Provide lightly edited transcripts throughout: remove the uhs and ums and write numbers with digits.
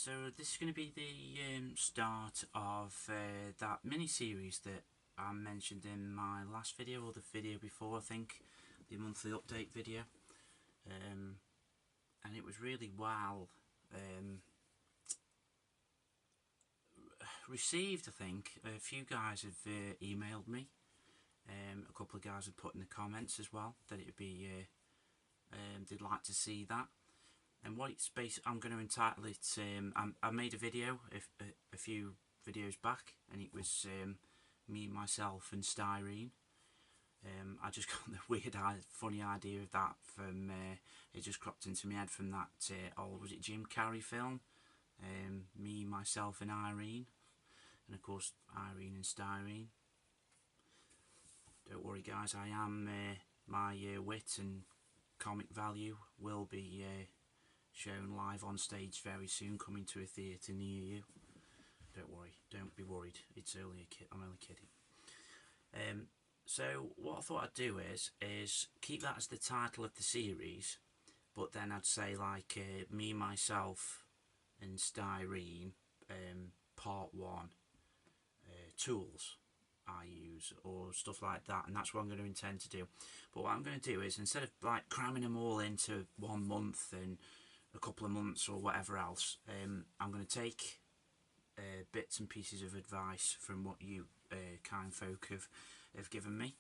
So this is going to be the start of that mini-series that I mentioned in my last video, or the video before, I think, the monthly update video. And it was really well received, I think. A few guys have emailed me. A couple of guys have put in the comments as well that it would be they'd like to see that. And what it's I'm going to entitle it, I made a video a few videos back, and it was me, myself and Styrene. I just got the weird, funny idea of that from, it just cropped into my head from that old, was it Jim Carrey film? Me, myself and Irene. And of course, Irene and Styrene. Don't worry guys, I am, my wit and comic value will be shown live on stage very soon, coming to a theatre near you. Don't worry, don't be worried, it's only a kid, I'm only kidding. So what I thought I'd do is keep that as the title of the series, but then I'd say like me, myself and Styrene, part 1, tools I use, or stuff like that, and that's what I'm going to intend to do. But what I'm going to do is, instead of like cramming them all into 1 month and a couple of months or whatever else, I'm going to take bits and pieces of advice from what you kind folk have given me,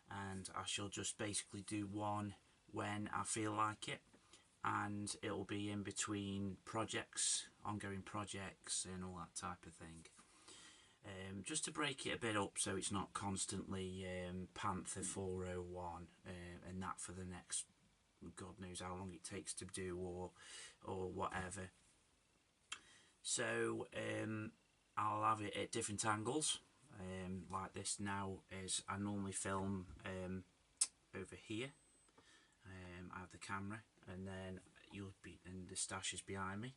and I shall just basically do one when I feel like it, and it'll be in between projects, ongoing projects and all that type of thing. Just to break it a bit up so it's not constantly Panther 401 and that for the next God knows how long it takes to do, or whatever. So I'll have it at different angles, like this now is I normally film over here. I have the camera, and then the stash is behind me.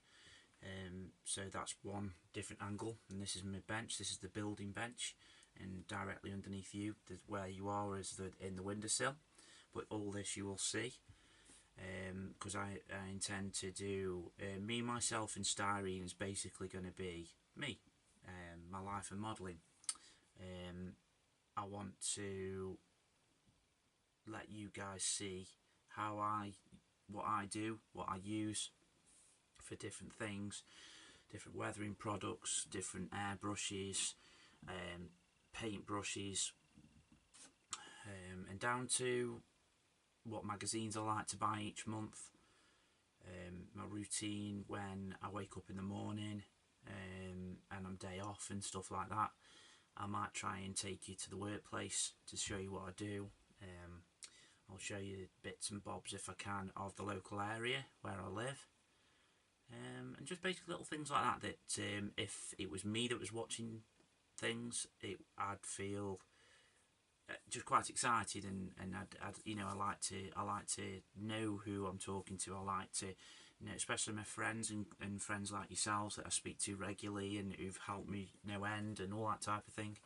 So that's one different angle, and this is my bench. This is the building bench, and directly underneath you, where you are, is in the windowsill. But all this you will see, because I intend to do me, myself and Styrene is basically going to be me, my life and modelling. I want to let you guys see what I do, what I use for different things, different weathering products, different airbrushes, paint brushes, and down to what magazines I like to buy each month, my routine when I wake up in the morning and I'm day off and stuff like that. I might try and take you to the workplace to show you what I do. I'll show you bits and bobs if I can of the local area where I live, and just basically little things like that if it was me that was watching things, I'd feel just quite excited, and I'd you know, I like to know who I'm talking to. I like to, you know, especially my friends and friends like yourselves that I speak to regularly and who've helped me no end and all that type of thing.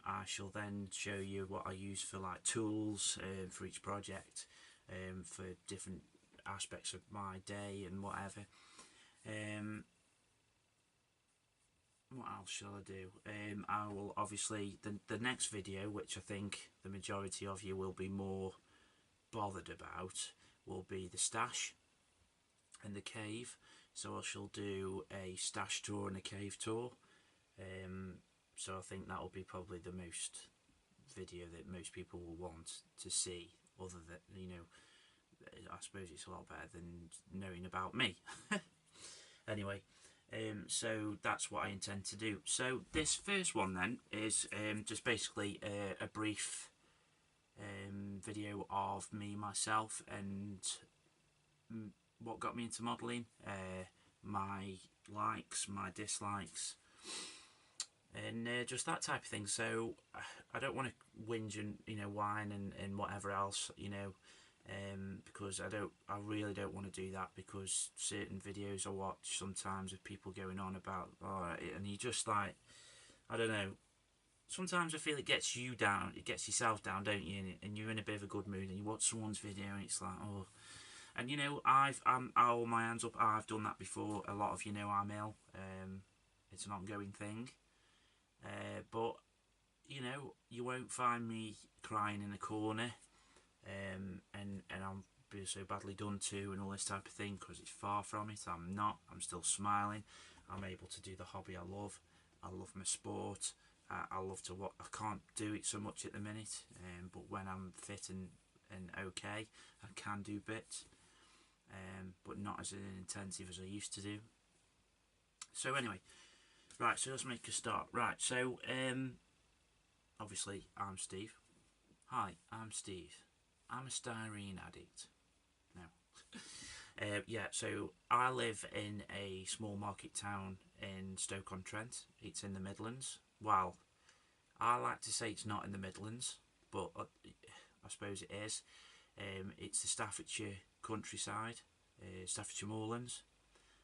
I shall then show you what I use for like tools for each project, for different aspects of my day and whatever. What else shall I do? I will obviously, the next video, which I think the majority of you will be more bothered about, will be the stash and the cave. So I shall do a stash tour and a cave tour. So I think that will be probably the most video that most people will want to see, other than, you know, I suppose it's a lot better than knowing about me. Anyway, so that's what I intend to do. So this first one then is just basically a brief video of me, myself, and what got me into modelling, my likes, my dislikes, and just that type of thing. So I don't want to whinge and, you know, whine and whatever else, you know, because I really don't want to do that, because certain videos I watch sometimes of people going on about, and you just like, I don't know, sometimes I feel it gets you down, it gets yourself down, don't you, and you're in a bit of a good mood and you watch someone's video and it's like, oh, And you know, I'll hold my hands up. I've done that before. A lot of you know I'm ill. It's an ongoing thing. But you know, you won't find me crying in a corner, and I'm being so badly done to and all this type of thing, because it's far from it. I'm not. I'm still smiling. I'm able to do the hobby I love. I love my sport. I love to what I can't do it so much at the minute, but when I'm fit and okay, I can do bits, but not as intensive as I used to do. So anyway, right, so let's make a start. Right, so obviously I'm Steve. Hi, I'm Steve. I'm a styrene addict. No. Yeah, so I live in a small market town in Stoke-on-Trent. It's in the Midlands. Well, I like to say it's not in the Midlands, but I suppose it is. It's the Staffordshire countryside, Staffordshire moorlands.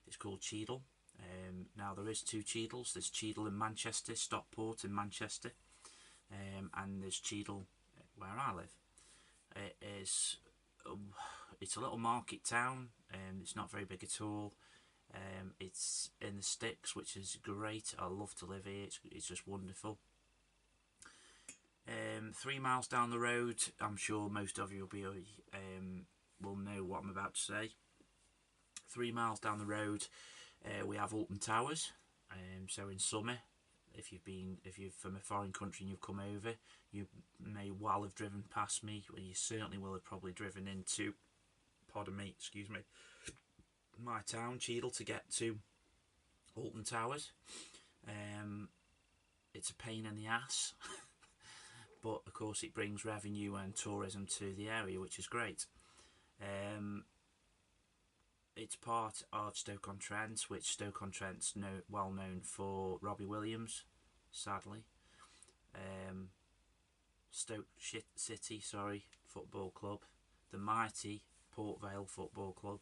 It's called Cheadle. Now there is two Cheadles. There's Cheadle in Manchester, Stockport in Manchester, and there's Cheadle where I live. It's a little market town. It's not very big at all. It's in the sticks, which is great. I love to live here. It's just wonderful. 3 miles down the road, I'm sure most of you will know what I'm about to say. 3 miles down the road, we have Alton Towers. So in summer, if you're from a foreign country and you've come over, you may well have driven past me. Well, you certainly will have probably driven into, pardon me, excuse me, my town, Cheadle, to get to Alton Towers. It's a pain in the ass. But of course it brings revenue and tourism to the area, which is great. It's part of Stoke-on-Trent, which Stoke-on-Trent's well known for Robbie Williams, sadly. Stoke City, football club, the mighty Port Vale Football Club,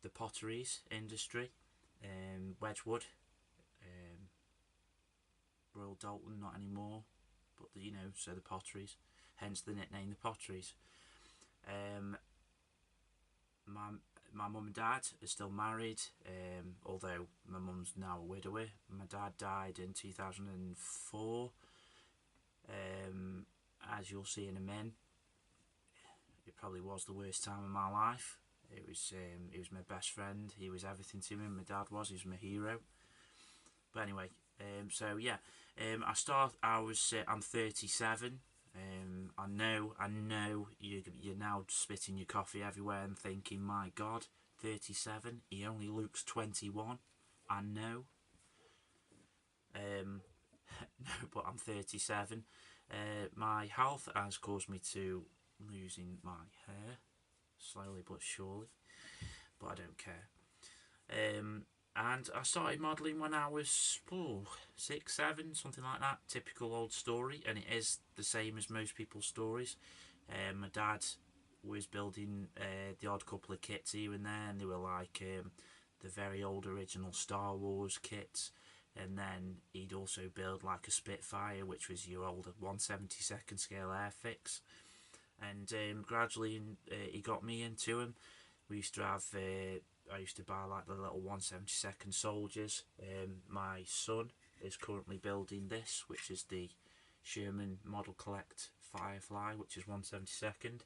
the potteries industry, Wedgwood, Royal Dalton, not anymore. But you know, so the potteries, hence the nickname the potteries. My mum and dad are still married, although my mum's now a widower. My dad died in 2004. As you'll see in a minute, it probably was the worst time of my life. It was my best friend. He was everything to me. My dad was. He was my hero. But anyway, so yeah. I'm 37. I know you're now spitting your coffee everywhere and thinking, my God, 37. He only looks 21. I know. No, but I'm 37. My health has caused me to losing my hair slowly but surely, but I don't care. And I started modelling when I was 6, 7, something like that. Typical old story, and it is the same as most people's stories. My dad was building the odd couple of kits here and there, and they were like the very old original Star Wars kits. And then he'd also build like a Spitfire, which was your older 1/72nd scale Airfix. And gradually he got me into him. We used to have... I used to buy like the little 1/72nd soldiers. My son is currently building this, which is the Sherman Model Collect Firefly, which is 1/72nd.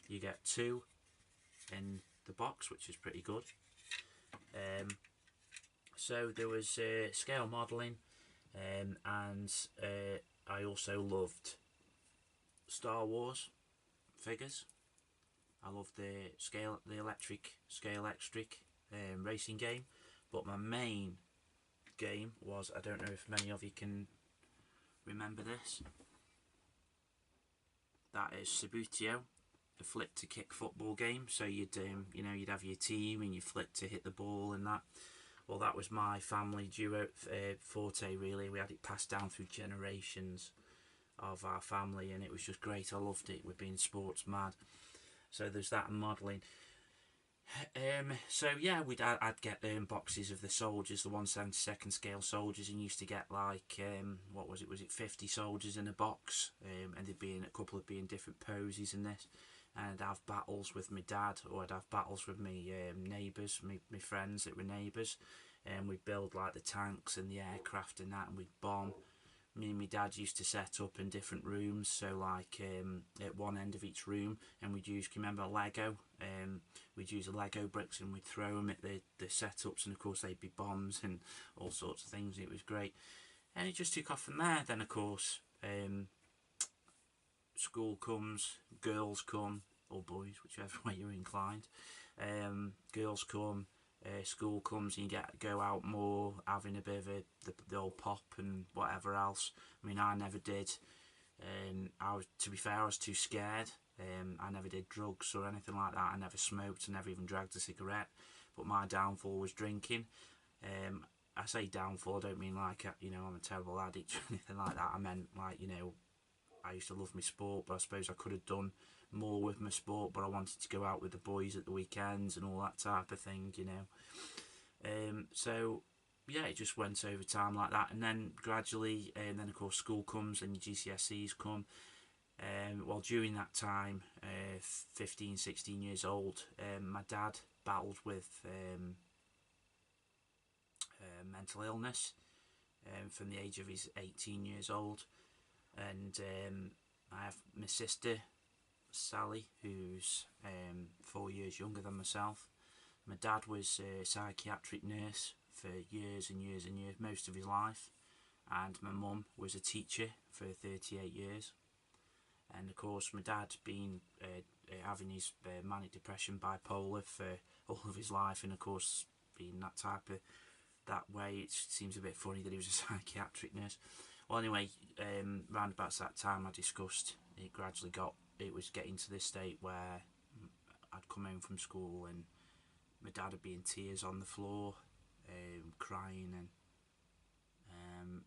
You get 2 in the box, which is pretty good. So there was scale modelling, and I also loved Star Wars figures. I love the electric racing game, but my main game was, I don't know if many of you can remember this, that is Subbuteo, a flick to kick football game. So you'd you'd have your team and you flick to hit the ball and that. Well, that was my family duo forte really. We had it passed down through generations of our family, and it was just great. I loved it. We're being sports mad. So there's that and modelling. So yeah, I'd get boxes of the soldiers, the 1/72nd scale soldiers, and used to get like what was it 50 soldiers in a box, and they'd be in a couple of different poses in this. and I'd have battles with my dad, or I'd have battles with my neighbours, my friends that were neighbours, and we'd build like the tanks and the aircraft and that, and we'd bomb. Me and my dad used to set up in different rooms, so like at one end of each room, and we'd use, can you remember Lego? We'd use the Lego bricks and we'd throw them at the setups, and of course they'd be bombs and all sorts of things. It was great, and it just took off from there. Then of course school comes, girls come, or boys, whichever way you're inclined. Girls come, school comes, and you go out more, having a bit of the old pop and whatever else. I mean, I never did. To be fair, I was too scared. I never did drugs or anything like that. I never smoked. I never even dragged a cigarette. But my downfall was drinking. I say downfall, I don't mean like, I'm a terrible addict or anything like that. I meant like, I used to love my sport, but I suppose I could have done more with my sport, but I wanted to go out with the boys at the weekends and all that type of thing, so yeah, it just went over time like that, and then gradually, and then of course school comes and your GCSEs come. Well, during that time, 15, 16 years old, my dad battled with mental illness from the age of his 18 years old. And I have my sister Sally, who's 4 years younger than myself. My dad was a psychiatric nurse for years and years and years, most of his life, and my mum was a teacher for 38 years. And of course my dad been having his manic depression, bipolar for all of his life, and of course being that way, it seems a bit funny that he was a psychiatric nurse. Well, anyway, round about that time, I discussed it was getting to this state where I'd come home from school and my dad would be in tears on the floor, crying, and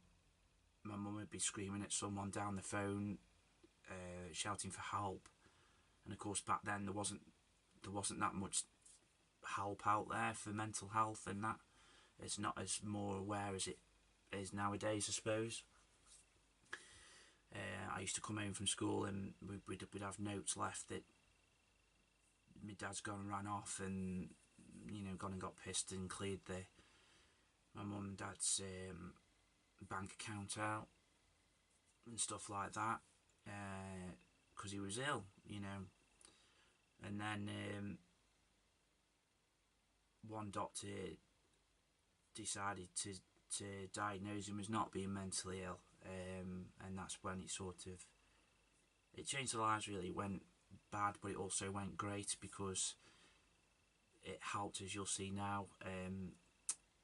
my mum would be screaming at someone down the phone, shouting for help. And of course, back then there wasn't that much help out there for mental health, and that it's not as more aware as it is nowadays, I suppose. I used to come home from school and we'd have notes left that my dad's gone and ran off, and gone and got pissed and cleared my mum and dad's bank account out and stuff like that, because he was ill, and then one doctor decided to diagnose him as not being mentally ill, and that's when it changed the lives. Really, it went bad, but it also went great because it helped, as you'll see now.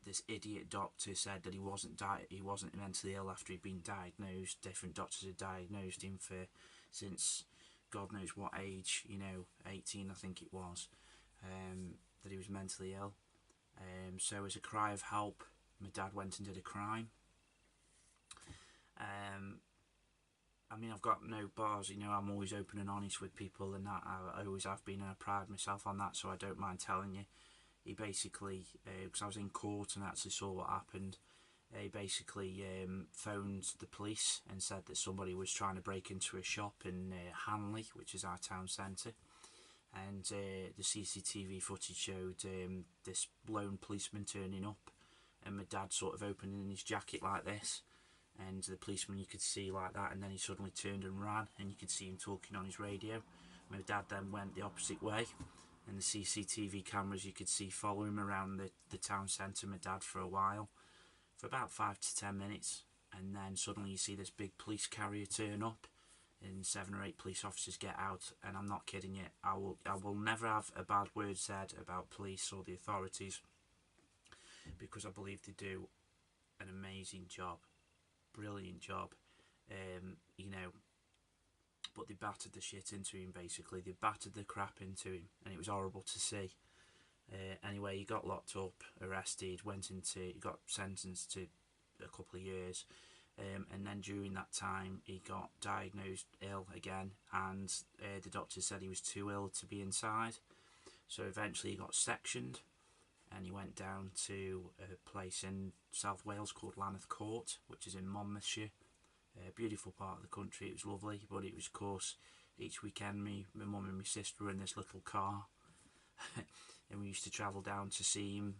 This idiot doctor said that he wasn't mentally ill after he'd been diagnosed. Different doctors had diagnosed him since God knows what age, 18 I think it was, that he was mentally ill. So as a cry of help, my dad went and did a crime. I mean, I've got no bars, I'm always open and honest with people, and that I always have been, and I pride myself on that, so I don't mind telling you. He basically, because I was in court and actually saw what happened, he basically phoned the police and said that somebody was trying to break into a shop in Hanley, which is our town centre, and the CCTV footage showed this lone policeman turning up, and my dad sort of opening his jacket like this, and the policeman you could see like that, and then he suddenly turned and ran, and you could see him talking on his radio. My dad then went the opposite way, and the CCTV cameras you could see follow him around the town centre, my dad, for a while, for about 5 to 10 minutes, and then suddenly you see this big police carrier turn up, and 7 or 8 police officers get out, and I'm not kidding you, I will never have a bad word said about police or the authorities, because I believe they do an amazing job, brilliant job, but they battered the shit into him. Basically, they battered the crap into him, and it was horrible to see. Anyway, he got locked up, arrested, he got sentenced to a couple of years, and then during that time he got diagnosed ill again, and the doctor said he was too ill to be inside, so eventually he got sectioned, and he went down to a place in South Wales called Lanark Court, which is in Monmouthshire. A beautiful part of the country. It was lovely, but it was, of course, each weekend my mum and my sister were in this little car and we used to travel down to see him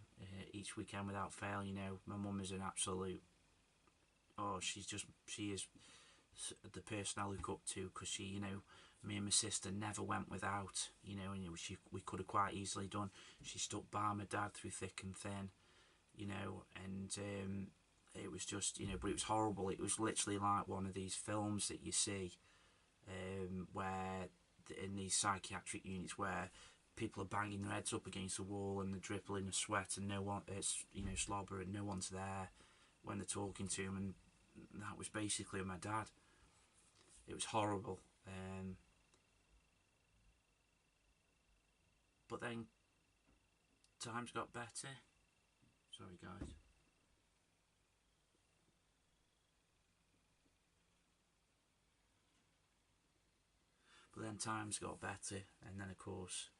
each weekend without fail. You know, my mum is an absolute, oh, she is the person I look up to, because she, you know, me and my sister never went without, you know, and we could have quite easily done. She stuck by my dad through thick and thin, you know, and it was just, you know, but it was horrible. It was literally like one of these films that you see where in these psychiatric units where people are banging their heads up against the wall and they're dripping of sweat and no one, it's, you know, slobber, and no one's there when they're talking to him, and that was basically my dad. It was horrible. But then times got better. Sorry guys. But then times got better, and then of course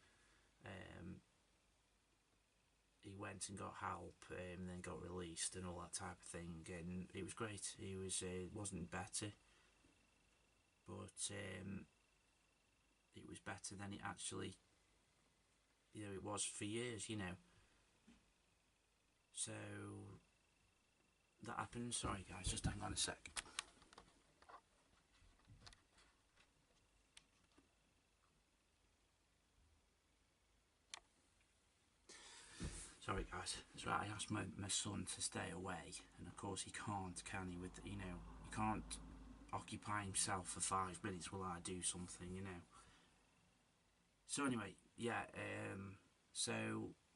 he went and got help, and then got released and all that type of thing, and it was great. He was wasn't better, but it was better than it actually, you know, it was for years, you know. So that happened. Sorry guys, just hang on a sec. Sorry guys, that's right, I asked my son to stay away, and of course he can't, can he, with, you know, he can't occupy himself for 5 minutes while I do something, you know. So anyway, yeah, so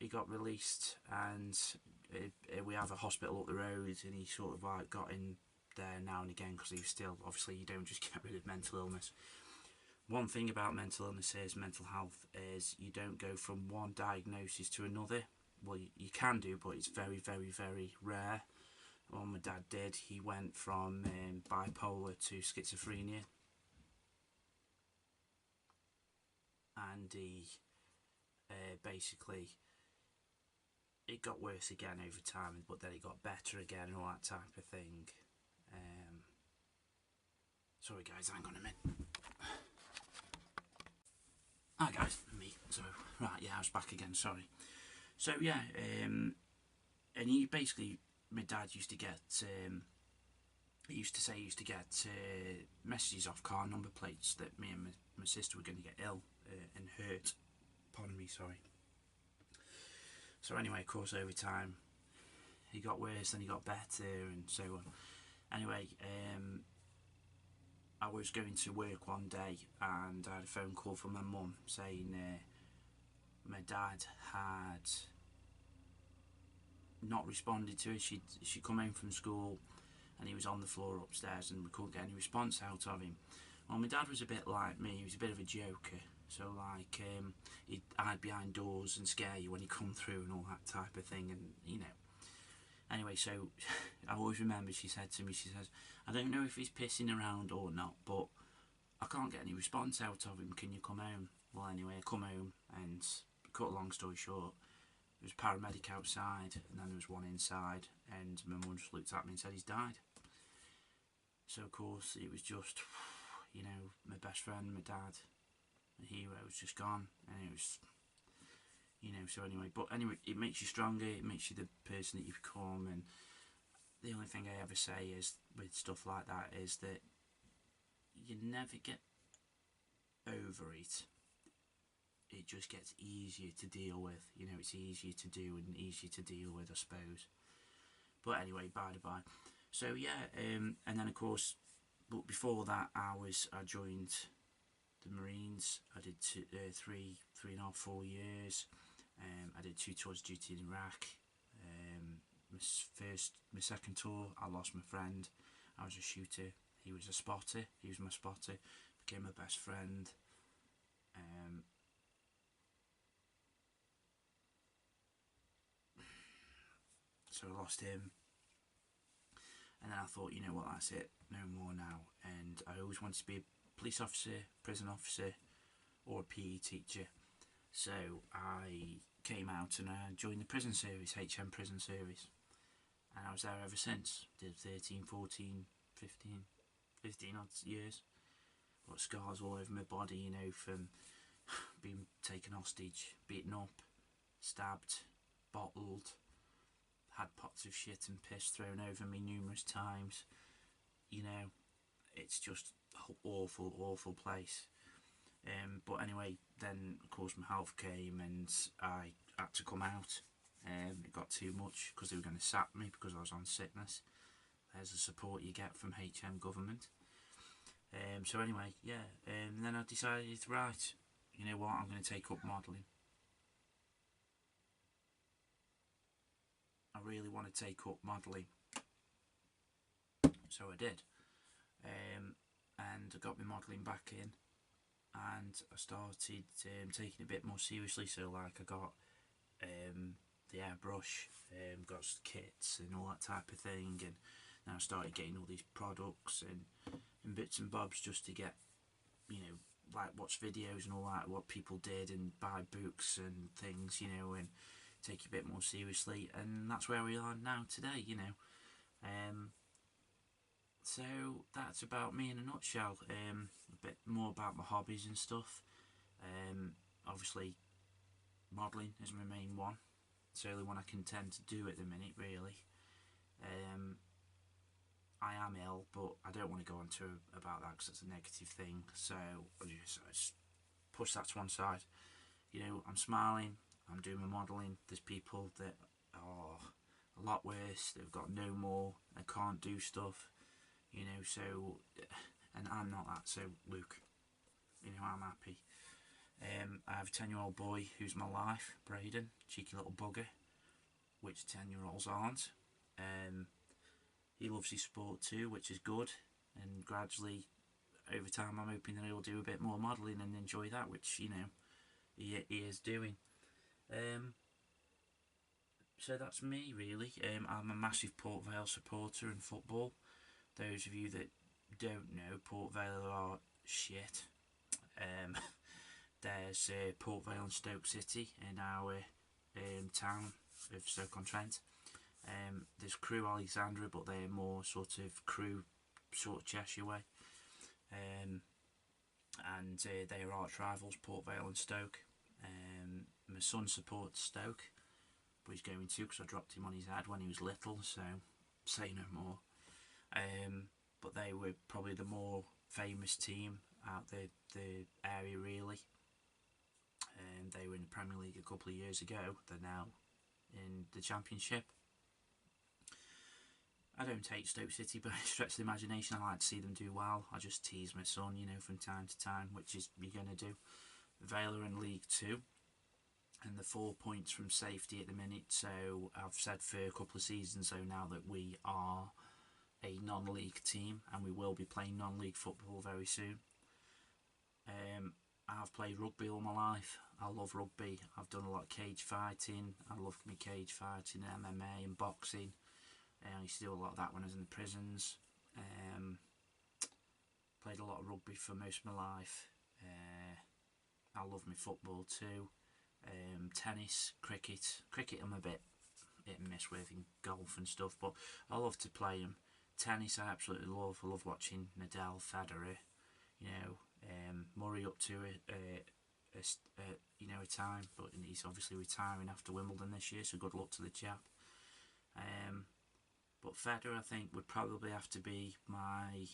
he got released, and we have a hospital up the road, and he sort of like got in there now and again, because he was still, obviously you don't just get rid of mental illness. One thing about mental illness is, mental health is, you don't go from one diagnosis to another. Well, you can do, but it's very, very, very rare. Well, my dad did. He went from bipolar to schizophrenia, and he basically, it got worse again over time, but then it got better again and all that type of thing. Sorry guys, hang on a minute. Hi guys, me. So right, yeah, I was back again. Sorry. So yeah, and he basically, my dad used to get, he used to say he used to get messages off car number plates that me and my sister were going to get ill and hurt. Pardon me, sorry. So anyway, of course, over time, he got worse, then he got better, and so on. Anyway, I was going to work one day, and I had a phone call from my mum saying my dad had not responded to her. She'd come home from school, and he was on the floor upstairs, and we couldn't get any response out of him. Well, my dad was a bit like me. He was a bit of a joker. So like, he'd hide behind doors and scare you when he come through and all that type of thing, and you know. Anyway, so I always remember she said to me, she says, I don't know if he's pissing around or not, but I can't get any response out of him. Can you come home? Well, anyway, I come home, and cut a long story short, there was a paramedic outside, and then there was one inside, and my mum just looked at me and said he's died. So of course it was just, you know, my best friend, my dad, my hero, was just gone, and it was, you know. So anyway, but anyway, it makes you stronger, it makes you the person that you become, and the only thing I ever say is, with stuff like that, is that you never get over it. It just gets easier to deal with, you know. It's easier to do and easier to deal with, I suppose. But anyway, by the by. So yeah, and then of course, but before that, I joined the Marines. I did 3.5, 4 years. I did 2 tours of duty in Iraq. My second tour, I lost my friend. I was a shooter. He was a spotter. He was my spotter. Became my best friend. So I lost him, and then I thought, you know what, that's it, no more now. And I always wanted to be a police officer, prison officer, or a PE teacher. So I came out and I joined the prison service, HM prison service, and I was there ever since. Did 13, 14, 15 odd years. got scars all over my body, you know, from being taken hostage, beaten up, stabbed, bottled, had pots of shit and piss thrown over me numerous times. You know, it's just an awful, awful place. But anyway, then of course my health came and I had to come out. It got too much because they were going to sack me because I was on sickness. There's the support you get from HM government. So anyway, yeah, and then I decided, right, you know what, I'm going to take up modelling. I really want to take up modelling. So I did. And I got my modelling back in, and I started taking it a bit more seriously. So like I got the airbrush, got kits and all that type of thing, and then I started getting all these products and bits and bobs just to get, you know, like watch videos and all that, what people did, and buy books and things, you know, and take it a bit more seriously. And that's where we are now today, you know. So that's about me in a nutshell. A bit more about my hobbies and stuff. Obviously modelling is my main one. It's the only one I can tend to do at the minute, really. I am ill, but I don't want to go on to about that because it's a negative thing, so I just push that to one side. You know, I'm smiling, I'm doing my modelling. There's people that are a lot worse, they've got no more, they can't do stuff, you know, so, and I'm not that, so Luke, you know, I'm happy. I have a 10-year-old boy who's my life, Braden, cheeky little bugger, which 10-year-olds aren't. He loves his sport too, which is good, and gradually over time I'm hoping that he'll do a bit more modelling and enjoy that, which, you know, he is doing. So that's me, really. I'm a massive Port Vale supporter in football. Those of you that don't know, Port Vale are shit. There's Port Vale and Stoke City in our town of Stoke-on-Trent. There's Crewe Alexandra, but they're more sort of Crewe, sort of Cheshire way. And they are arch rivals, Port Vale and Stoke. My son supports Stoke, but he's going to because I dropped him on his head when he was little, so say no more. But they were probably the more famous team out the area, really. They were in the Premier League a couple of years ago. They're now in the Championship. I don't hate Stoke City by any stretch of the imagination. I like to see them do well. I just tease my son, you know, from time to time, which is you're going to do. Vale are in League 2, and they're 4 points from safety at the minute. So I've said for a couple of seasons so now that we are a non-league team, and we will be playing non-league football very soon. I've played rugby all my life. I love rugby. I've done a lot of cage fighting. I love my cage fighting, MMA and boxing. I used to do a lot of that when I was in the prisons. Played a lot of rugby for most of my life. I love my football too. Tennis, cricket. Cricket I'm a bit hit and miss with, in golf and stuff, but I love to play them. Tennis I absolutely love. I love watching Nadal, Federer, you know, Murray up to you know, a time, but he's obviously retiring after Wimbledon this year, so good luck to the chap. But Federer, I think, would probably have to be my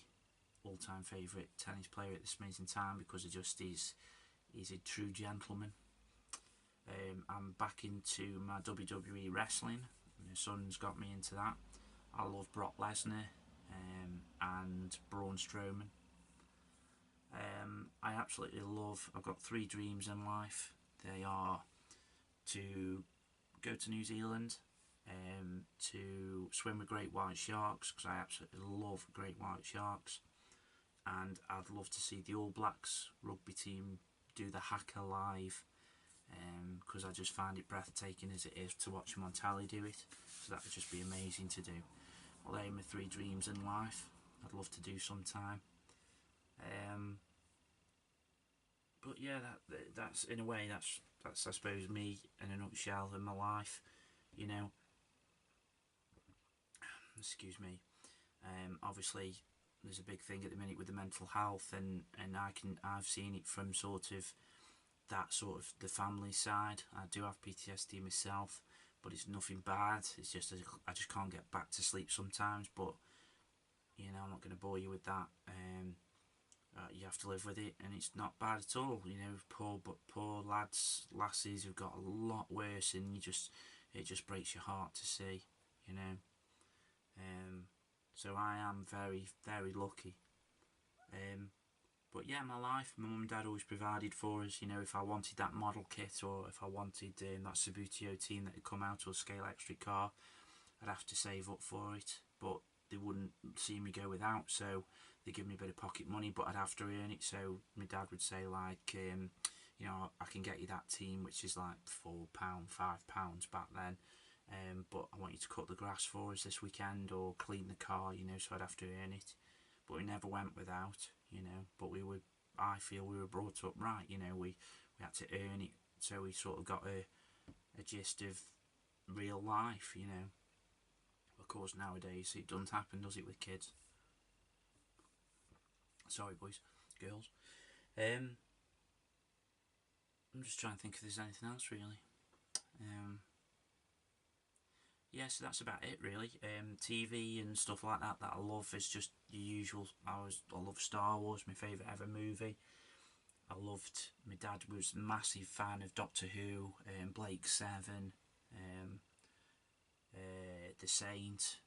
all-time favourite tennis player at this amazing time because he's a true gentleman. I'm back into my WWE wrestling. My son's got me into that. I love Brock Lesnar and Braun Strowman. I absolutely love, I've got 3 dreams in life. They are to go to New Zealand, to swim with great white sharks, because I absolutely love great white sharks, and I'd love to see the All Blacks rugby team do the haka live, because I just find it breathtaking as it is to watch them on telly do it, so that would just be amazing to do. Well, they are my 3 dreams in life I'd love to do sometime. But yeah, that's in a way that's I suppose me in a nutshell in my life, you know. Excuse me. Obviously there's a big thing at the minute with the mental health, and I've seen it from sort of that sort of the family side. I do have PTSD myself, but it's nothing bad. It's just I just can't get back to sleep sometimes. But you know, I'm not going to bore you with that. You have to live with it, and it's not bad at all. You know, poor lads, lasses who've got a lot worse, and it just breaks your heart to see. You know, so I am very, very lucky. But yeah, my life, my mum and dad always provided for us. You know, if I wanted that model kit, or if I wanted that Subbuteo team that had come out, or scale electric car, I'd have to save up for it. But they wouldn't see me go without, so they give me a bit of pocket money, but I'd have to earn it. So my dad would say, like, you know, I can get you that team, which is like £4, £5 back then. But I want you to cut the grass for us this weekend, or clean the car, you know, so I'd have to earn it. But we never went without, you know. But I feel we were brought up right, you know. We had to earn it, so we sort of got a gist of real life, you know. Of course, nowadays it doesn't happen, does it, with kids? Sorry, boys, girls. I'm just trying to think if there's anything else, really. Yeah, so that's about it, really. TV and stuff like that I love is just your usual. I love Star Wars, my favourite ever movie. My dad was a massive fan of Doctor Who, Blake Seven, The Saint.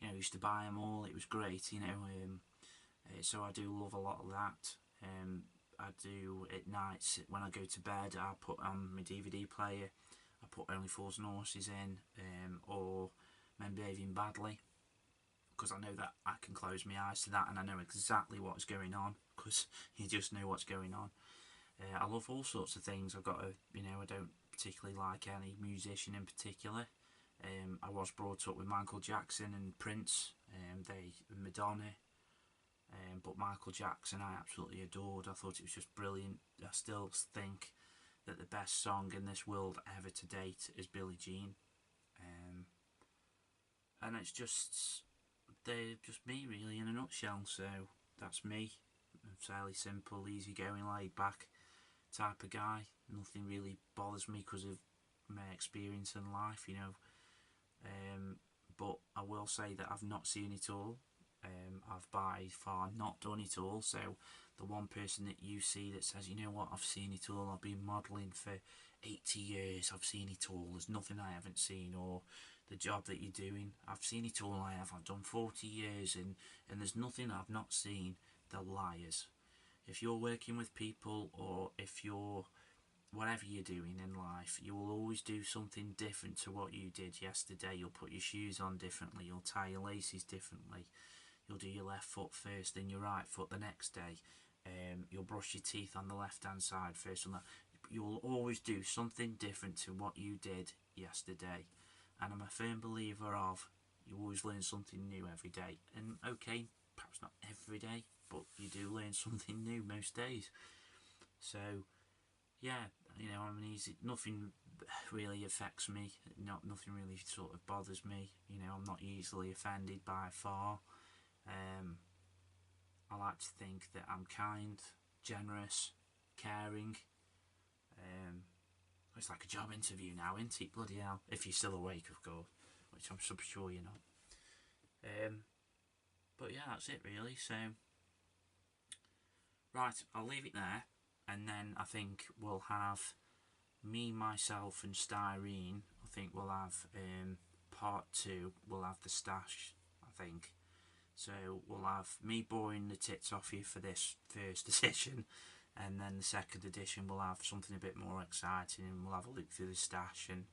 You know, I used to buy them all. It was great, you know. So I do love a lot of that. I do at nights when I go to bed. I put on my DVD player. I put Only Fools and Horses in, or Men Behaving Badly, because I know that I can close my eyes to that and I know exactly what's going on, because you just know what's going on. I love all sorts of things. You know, I don't particularly like any musician in particular. I was brought up with Michael Jackson and Prince, Madonna, but Michael Jackson I absolutely adored. I thought it was just brilliant. I still think that the best song in this world ever to date is Billie Jean, and it's just me, really, in a nutshell. So that's me. I'm fairly simple, easygoing, laid back type of guy. Nothing really bothers me because of my experience in life, you know. But I will say that I've not seen it all. I've by far not done it all. So the one person that you see that says, you know what, I've seen it all, I've been modelling for 80 years, I've seen it all, there's nothing I haven't seen, or the job that you're doing, I've seen it all, I've done 40 years and there's nothing I've not seen, they're liars. If you're working with people, or if you're whatever you're doing in life, you will always do something different to what you did yesterday. You'll put your shoes on differently, you'll tie your laces differently, you'll do your left foot first, then your right foot the next day. You'll brush your teeth on the left hand side first. You'll always do something different to what you did yesterday. And I'm a firm believer of, you always learn something new every day. And okay, perhaps not every day, but you do learn something new most days. So yeah, you know, nothing really affects me. Nothing really sort of bothers me. You know, I'm not easily offended by far. I like to think that I'm kind, generous, caring. It's like a job interview now, isn't it? Bloody hell. If you're still awake, of course, which I'm sure you're not. But yeah, that's it really. So, right, I'll leave it there. And then I think we'll have me, myself and Styrene. I think we'll have part 2. We'll have the stash, I think. So we'll have me boring the tits off you for this first edition, and then the second edition we'll have something a bit more exciting, and we'll have a look through the stash and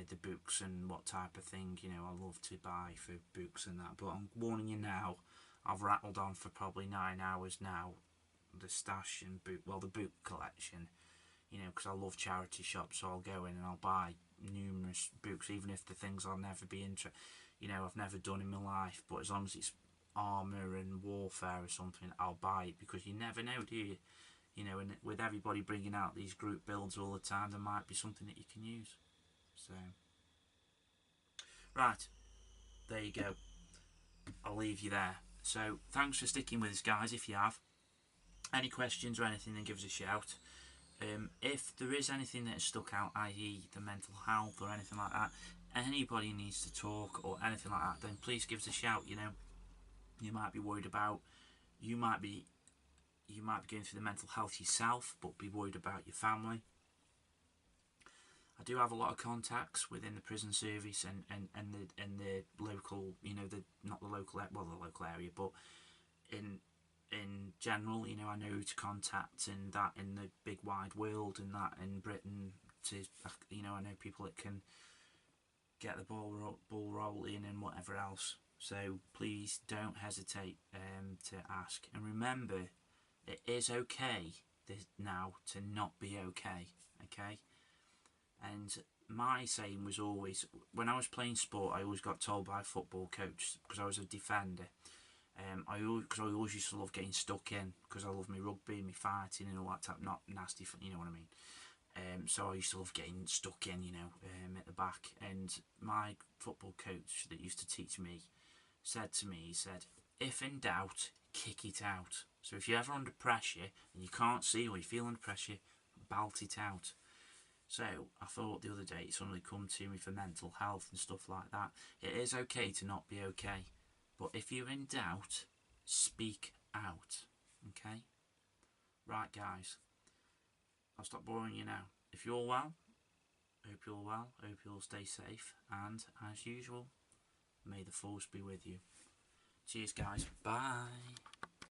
the books and what type of thing, you know, I love to buy for books and that. But I'm warning you now, I've rattled on for probably 9 hours now, the stash and the book collection, you know, because I love charity shops, so I'll go in and I'll buy numerous books, even if the things I'll never be interested, you know, I've never done in my life, but as long as it's armour and warfare or something, I'll buy it, because you never know, do you? You know, and with everybody bringing out these group builds all the time, there might be something that you can use. So, right, there you go. I'll leave you there. So thanks for sticking with us, guys. If you have any questions or anything, then give us a shout. If there is anything that has stuck out, i.e. the mental health or anything like that, anybody needs to talk or anything like that, then please give us a shout. You know, you might be worried about, you might be going through the mental health yourself, but be worried about your family. I do have a lot of contacts within the prison service and the local, you know, the not the local, well, the local area, but in general, you know, I know who to contact and that in the big wide world and that in Britain. To, you know, I know people that can get the ball rolling and whatever else. So please don't hesitate to ask, and remember, it is okay now to not be okay. Okay. And my saying was always, when I was playing sport, I always got told by a football coach, because I was a defender, I always used to love getting stuck in, because I love my rugby, my fighting and all that type, not nasty, you know what I mean. So I used to love getting stuck in, you know, at the back. And my football coach that used to teach me said to me, he said, if in doubt, kick it out. So if you're ever under pressure and you can't see or you feel under pressure, belt it out. So I thought the other day, somebody come to me for mental health and stuff like that. It is okay to not be okay, but if you're in doubt, speak out. Okay? Right, guys, I'll stop boring you now. If you're well, hope you're well, hope you'll stay safe, and as usual, may the force be with you. Cheers, guys. Bye.